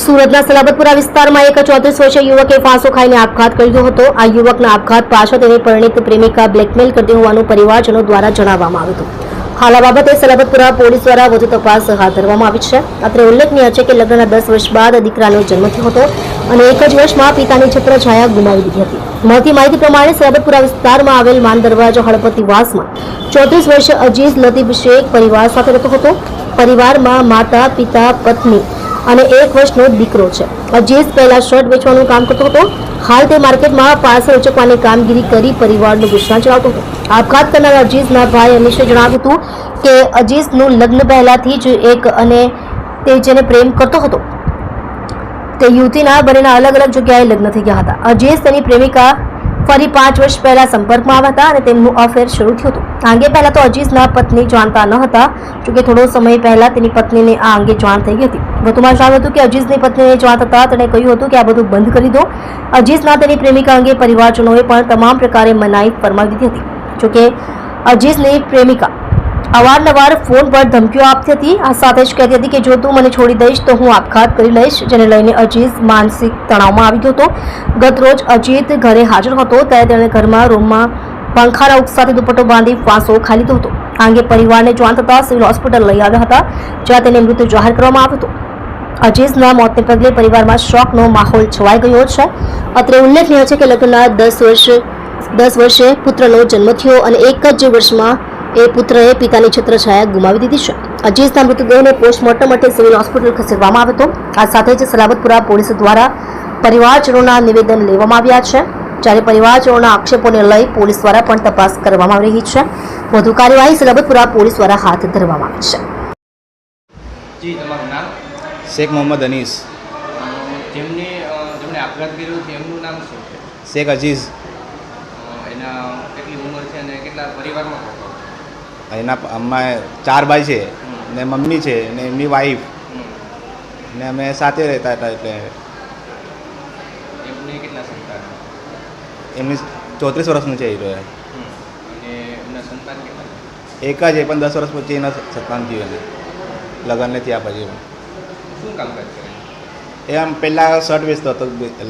સુરતના સલાબતપુરા વિસ્તારમાં એક 34 વર્ષીય યુવકે ફાંસો ખાઈને આપઘાત કરી લીધો હતો। આ યુવકના આપઘાત પાછળ તેની પરિણીત પ્રેમિકા બ્લેકમેલ કરતી હોવાનું પરિવારજનો દ્વારા જણાવવામાં આવ્યું હતું। હાલ આ બાબતે સલાબતપુરા પોલીસ દ્વારા વધુ તપાસ હાથ ધરવામાં આવી છે। અત્રે ઉલ્લેખનીય છે કે લગ્નના 10 વર્ષ બાદ દીકરાનો જન્મ થયો હતો અને એક જ વર્ષમાં પિતાની છત્રછાયા ગુમાવી દીધી હતી। મળતી માહિતી પ્રમાણે સલાબતપુરા વિસ્તારમાં આવેલ માન દરવાજા હળપતિ વાસમાં 34 વર્ષીય અજીઝ લતીફ શેખ પરિવાર સાથે રહેતો હતો। પરિવારમાં માતા, પિતા, પત્ની અને 1 વર્ષનો દીકરો છે। અજીઝ પહેલા શર્ટ વેચવાનું કામ કરતો હતો। હાલ તે માર્કેટમાં પાર્સલ ઉચકવાની કામગીરી કરી પરિવારનું ગુજરાન ચલાવતો હતો। આપઘાત કરનાર અજીઝના ભાઈ અનીશે જણાવ્યું હતું કે અજીઝનું લગ્ન પહેલાથી જ એક અને તે જેને પ્રેમ કરતો હતો તે યુવતીના બંનેના અલગ અલગ જગ્યાએ લગ્ન થઈ ગયા હતા। અજીઝ તેની પ્રેમિકા ફરી 5 વર્ષ પહેલા સંપર્કમાં આવ્યા હતા અને તેમનું અફેર શરૂ થયું હતું। આ અંગે પહેલા તો અજીઝના પત્ની જાણતા ન હતા, જોકે થોડો સમય પહેલા તેની પત્નીને આ અંગે જાણ થઈ ગઈ હતી। વધુમાં જણાવ્યું હતું કે અજીઝની પત્નીને જાણ થતાં તેણે કહ્યું હતું કે આ બધું બંધ કરી દો। અજીઝના તેની પ્રેમિકા અંગે પરિવારજનોએ પણ તમામ પ્રકારે મનાઈ ફરમાવી દીધી હતી। જોકે અજીઝની પ્રેમિકા અવારનવાર ફોન પર ધમકીઓ આપતી હતી। આ સાથે જ કહેતી હતી કે જો તું મને છોડી દઈશ તો હું આપઘાત કરી લઈશ, જેને લઈને અજીઝ માનસિક તણાવમાં આવી ગયો હતો। ગતરોજ અજીત ઘરે હાજર હતો ત્યારે તેણે ઘરમાં રૂમમાં પંખાના હુક સાથે દુપટ્ટો બાંધી ફાંસો ખાઈ લીધો હતો। આ અંગે પરિવારને જાણ થતાં સિવિલ હોસ્પિટલ લઈ આવ્યા હતા, જ્યાં તેને મૃત્યુ જાહેર કરવામાં આવ્યો હતો। અજીઝના મોતને પગલે પરિવારમાં શોકનો માહોલ છવાઈ ગયો છે। અત્રે ઉલ્લેખનીય છે કે લગ્નના 10 વર્ષે પુત્રનો જન્મ થયો અને એક જ વર્ષમાં એ પુત્રએ પિતાની છત્રછાયા ગુમાવી દીધી છે। અજીઝના મૃતદેહને પોસ્ટમોર્ટમ માટે સિવિલ હોસ્પિટલ ખસેડવામાં આવ્યો હતો। આ સાથે જ સલાબતપુરા પોલીસ દ્વારા પરિવારજનોના નિવેદન લેવામાં આવ્યા છે, જ્યારે પરિવારજનોના આક્ષેપોને લઈ પોલીસ દ્વારા પણ તપાસ કરવામાં આવી રહી છે। વધુ કાર્યવાહી સલાબતપુરા પોલીસ દ્વારા હાથ ધરવામાં આવી છે। જી, તમારું નામ? શેખ મોહમ્મદ અનીસ। જેમને આપઘાત કર્યો છે એમનું નામ શું છે? શેખ અજીઝ। એના કેટલી ઉંમર છે અને કેટલા પરિવારમાં કોણ? એના અમારે 4 ભાઈ છે ને મમ્મી છે ને એમની વાઈફ ને અમે સાથે રહેતા હતા। એટલે એમને કેટલા સંતાન? એમની 34 વર્ષનું છે એ રહ્યો। અને એમના સંતાન કેટલા? એક જ એ પણ 10 વર્ષ પછી એના સંતાન થયું એને લગ્નને થયા પછી। શું કામકાજ કરે? એ આમ પહેલાં શર્ટ વેચતો હતો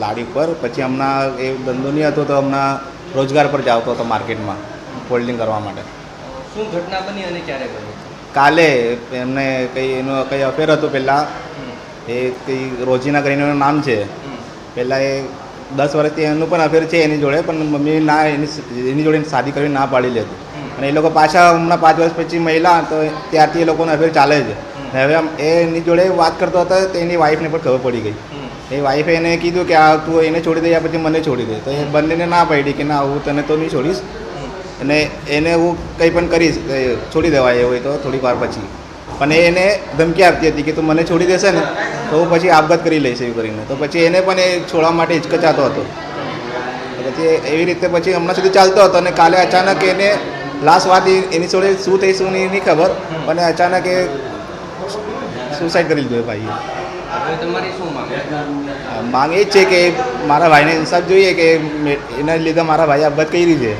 લારી પર, પછી હમણાં એ ધંધો નહીં હતો તો હમણાં રોજગાર પર જ આવતો હતો માર્કેટમાં ફોલ્ડિંગ કરવા માટે। શું ઘટના બની અને ક્યારે બની? કાલે એમને એનું કંઈ અફેર હતું પહેલાં, એ કંઈ રોજીના કરીને એનું નામ છે। પહેલાં એ 10 વર્ષથી એનું પણ અફેર છે એની જોડે, પણ મમ્મી ના એની જોડે શાદી કરીને ના પાડી લેતી અને એ લોકો પાછા હમણાં 5 વર્ષ પછી મહિલા તો ત્યારથી એ લોકોનો અફેર ચાલે છે। હવે એ એની જોડે વાત કરતો હતો તો એની વાઈફને પણ ખબર પડી ગઈ। એ વાઈફે એને કીધું કે આ તું એને છોડી દે યા પછી મને છોડી દે, તો એ બંનેને ના પાડી કે ના હું તને તો નહીં છોડીશ અને એને હું કંઈ પણ કરીશ, છોડી દેવાય એવું હોય તો થોડીક વાર પછી। પણ એને ધમકી આપતી હતી કે તું મને છોડી દેશે ને તો હું પછી આપઘાત કરી લઈશ એવું કરીને। તો પછી એને પણ એ છોડવા માટે હિચકચાતો હતો। પછી એવી રીતે પછી હમણાં સુધી ચાલતો હતો અને કાલે અચાનક એને લાસ્ટ વાત એની જોડે શું થઈ શું નહીં ખબર, પણ અચાનક એ સુસાઇડ કરી લીધું ભાઈએ। હવે તમારી શું માંગ? માંગ એ જ છે કે મારા ભાઈને ઇન્સાફ જોઈએ કે એના લીધે મારા ભાઈએ આપઘાત કરી છે।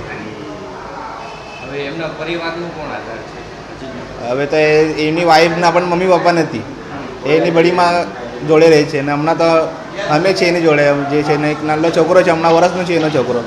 હવે એમના પરિવારનું કોણ આધાર છે? હવે તો એની વાઈફના પણ મમ્મી પપ્પા નથી, એની બડીમાં જોડે રહે છે અને હમણાં તો અમે છે એની જોડે જે છે ને એક નાનો છોકરો છે, હમણાં વર્ષનો છે એનો છોકરો।